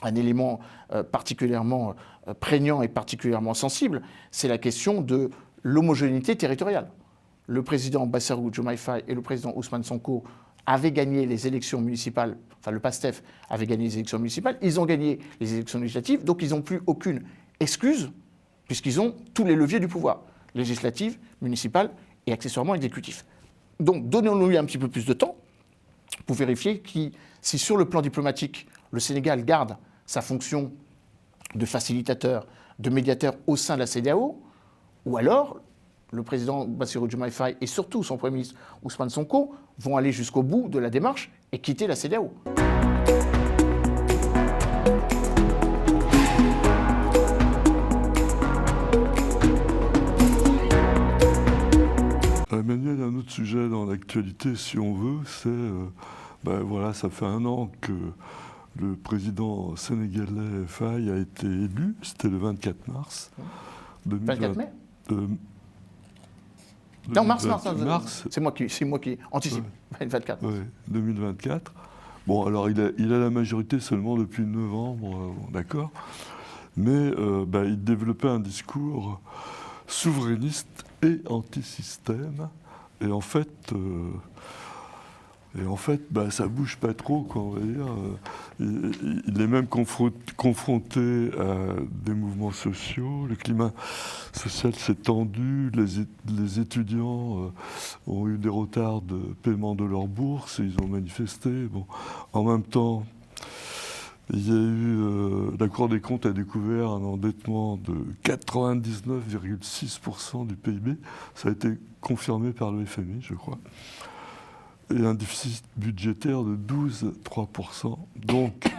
un élément particulièrement prégnant et particulièrement sensible, c'est la question de l'homogénéité territoriale. Le président Bassirou Diomaye Faye et le président Ousmane Sonko avaient gagné les élections municipales, enfin le PASTEF avait gagné les élections municipales, ils ont gagné les élections législatives, donc ils n'ont plus aucune excuse, puisqu'ils ont tous les leviers du pouvoir, législatif, municipal et accessoirement exécutif. Donc donnons-lui un petit peu plus de temps pour vérifier si sur le plan diplomatique, le Sénégal garde sa fonction de facilitateur, de médiateur au sein de la CEDEAO, ou alors le président Bassirou Diomaye Faye et surtout son Premier ministre Ousmane Sonko vont aller jusqu'au bout de la démarche et quitter la CEDEAO. Emmanuel, il y a un autre sujet dans l'actualité, si on veut, c'est, voilà, ça fait 1 an que le président sénégalais Faye a été élu, c'était le 24 mars. 24 mai Non, mars. C'est moi qui anticipe. Ouais. 24 mars. Ouais, 2024. Bon, alors il a la majorité seulement depuis novembre, d'accord. Mais il développait un discours souverainiste et anti-système. Et en fait, ça bouge pas trop, quoi, on va dire. Il est même confronté à des mouvements sociaux. Le climat social s'est tendu. Les étudiants ont eu des retards de paiement de leur bourse et ils ont manifesté. Bon, en même temps, il y a eu, la Cour des comptes a découvert un endettement de 99,6% du PIB. Ça a été confirmé par le FMI, je crois. Et un déficit budgétaire de 12,3%. Donc,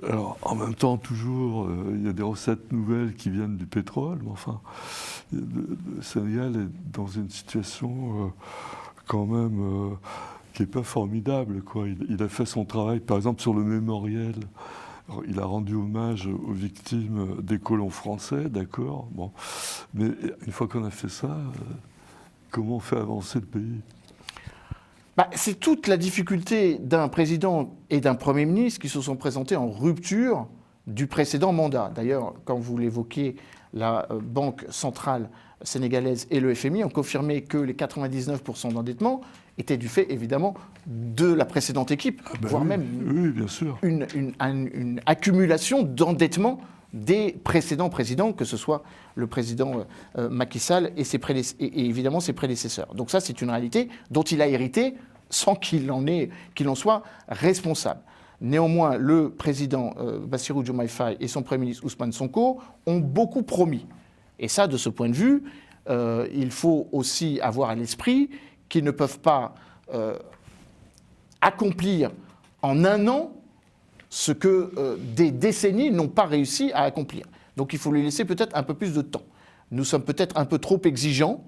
alors, en même temps, toujours, il y a des recettes nouvelles qui viennent du pétrole. Mais enfin, le Sénégal est dans une situation quand même qui n'est pas formidable, quoi. Il a fait son travail, par exemple, sur le mémorial. Alors, il a rendu hommage aux victimes des colons français, d'accord. Bon. Mais une fois qu'on a fait ça, comment on fait avancer le pays ? C'est toute la difficulté d'un président et d'un Premier ministre qui se sont présentés en rupture du précédent mandat. D'ailleurs, quand vous l'évoquez, la Banque centrale sénégalaise et le FMI ont confirmé que les 99% d'endettement étaient du fait, évidemment, de la précédente équipe, voire même bien sûr. Une accumulation d'endettement des précédents présidents, que ce soit le président Macky Sall et évidemment ses prédécesseurs. Donc ça, c'est une réalité dont il a hérité sans qu'il en soit responsable. Néanmoins, le président Bassirou Diomaye Faye et son Premier ministre Ousmane Sonko ont beaucoup promis. Et ça, de ce point de vue, il faut aussi avoir à l'esprit qu'ils ne peuvent pas accomplir en 1 an ce que des décennies n'ont pas réussi à accomplir. Donc il faut lui laisser peut-être un peu plus de temps. Nous sommes peut-être un peu trop exigeants.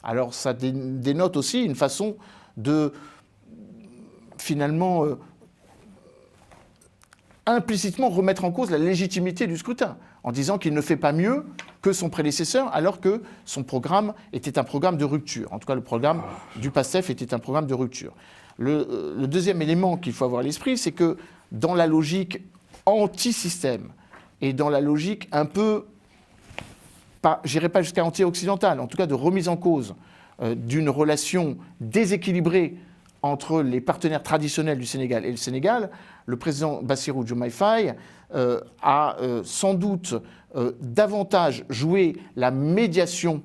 Alors ça dénote aussi une façon de, finalement, implicitement remettre en cause la légitimité du scrutin, en disant qu'il ne fait pas mieux que son prédécesseur, alors que son programme était un programme de rupture. En tout cas, le programme du PASTEF était un programme de rupture. Le deuxième élément qu'il faut avoir à l'esprit, c'est que dans la logique anti-système et dans la logique un peu, j'irai pas jusqu'à anti-occidentale, en tout cas de remise en cause d'une relation déséquilibrée entre les partenaires traditionnels du Sénégal et le Sénégal, le président Bassirou Diomaye Faye a sans doute davantage joué la médiation,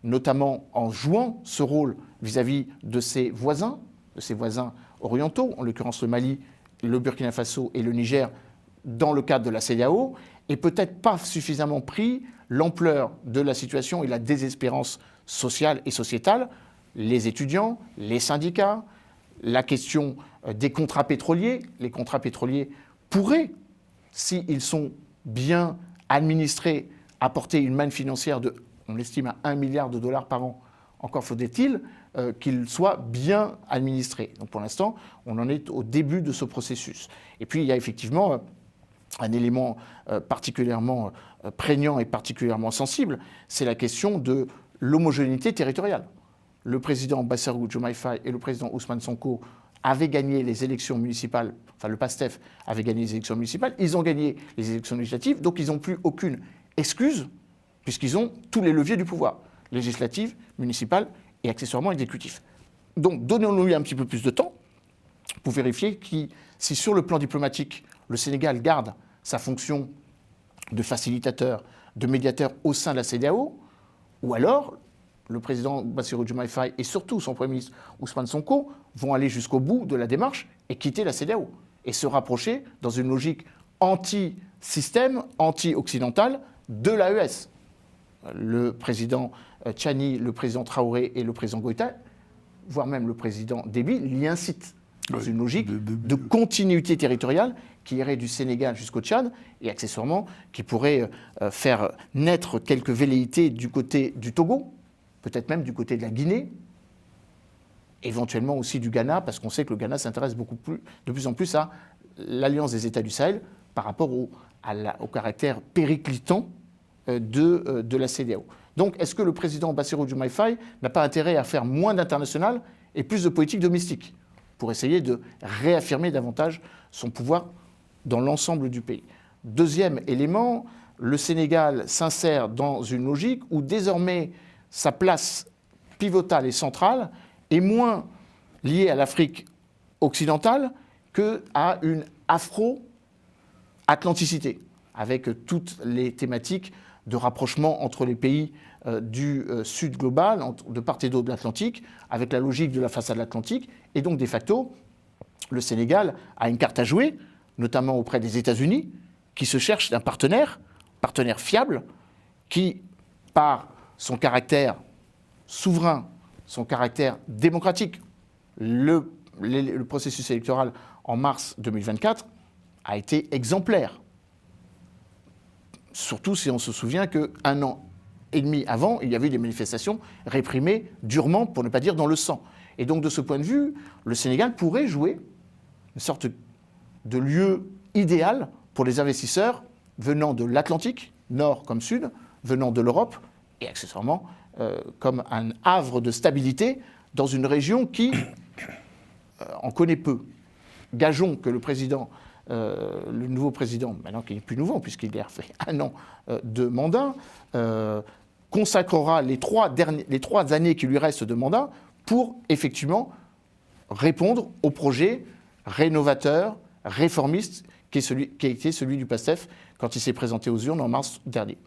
notamment en jouant ce rôle vis-à-vis de ses voisins orientaux, en l'occurrence le Mali, le Burkina Faso et le Niger, dans le cadre de la CEDEAO, et peut-être pas suffisamment pris l'ampleur de la situation et la désespérance sociale et sociétale, les étudiants, les syndicats, la question des contrats pétroliers. Les contrats pétroliers pourraient, s'ils sont bien administrés, apporter une manne financière de, on l'estime à 1 milliard de dollars par an. Encore faudrait-il qu'ils soient bien administrés. Donc pour l'instant, on en est au début de ce processus. Et puis il y a effectivement un élément particulièrement prégnant et particulièrement sensible, c'est la question de l'homogénéité territoriale. Le président Bassirou Diomaye Faye et le président Ousmane Sonko avait gagné les élections municipales, enfin le PASTEF avait gagné les élections municipales, ils ont gagné les élections législatives, donc ils n'ont plus aucune excuse, puisqu'ils ont tous les leviers du pouvoir, législatif, municipal et accessoirement exécutif. Donc donnons-lui un petit peu plus de temps pour vérifier si sur le plan diplomatique, le Sénégal garde sa fonction de facilitateur, de médiateur au sein de la CEDEAO, ou alors le président Bassirou Diomaye Faye et surtout son Premier ministre Ousmane Sonko vont aller jusqu'au bout de la démarche et quitter la CEDEAO et se rapprocher dans une logique anti-système, anti-occidentale de l'AES. Le président Tchani, le président Traoré et le président Goïta, voire même le président Déby, l'y incitent dans une logique de continuité territoriale qui irait du Sénégal jusqu'au Tchad et accessoirement qui pourrait faire naître quelques velléités du côté du Togo, peut-être même du côté de la Guinée, éventuellement aussi du Ghana, parce qu'on sait que le Ghana s'intéresse de plus en plus à l'Alliance des États du Sahel par rapport au caractère périclitant de la CEDEAO. Donc, est-ce que le président Bassirou Diomaye Faye n'a pas intérêt à faire moins d'international et plus de politique domestique pour essayer de réaffirmer davantage son pouvoir dans l'ensemble du pays? Deuxième élément, le Sénégal s'insère dans une logique où désormais sa place pivotale et centrale est moins liée à l'Afrique occidentale qu'à une afro-atlanticité, avec toutes les thématiques de rapprochement entre les pays du sud global, de part et d'autre de l'Atlantique, avec la logique de la façade atlantique. Et donc, de facto, le Sénégal a une carte à jouer, notamment auprès des États-Unis, qui se cherchent un partenaire fiable, qui, par son caractère souverain, son caractère démocratique, le processus électoral en mars 2024 a été exemplaire. Surtout si on se souvient qu'un an et demi avant, il y avait eu des manifestations réprimées durement, pour ne pas dire dans le sang. Et donc, de ce point de vue, le Sénégal pourrait jouer une sorte de lieu idéal pour les investisseurs venant de l'Atlantique, nord comme sud, venant de l'Europe, et accessoirement comme un havre de stabilité dans une région qui en connaît peu. Gageons que le nouveau président, maintenant qu'il n'est plus nouveau puisqu'il a fait un an de mandat, consacrera les trois années qui lui restent de mandat pour effectivement répondre au projet rénovateur, réformiste qui a été celui du PASTEF quand il s'est présenté aux urnes en mars dernier.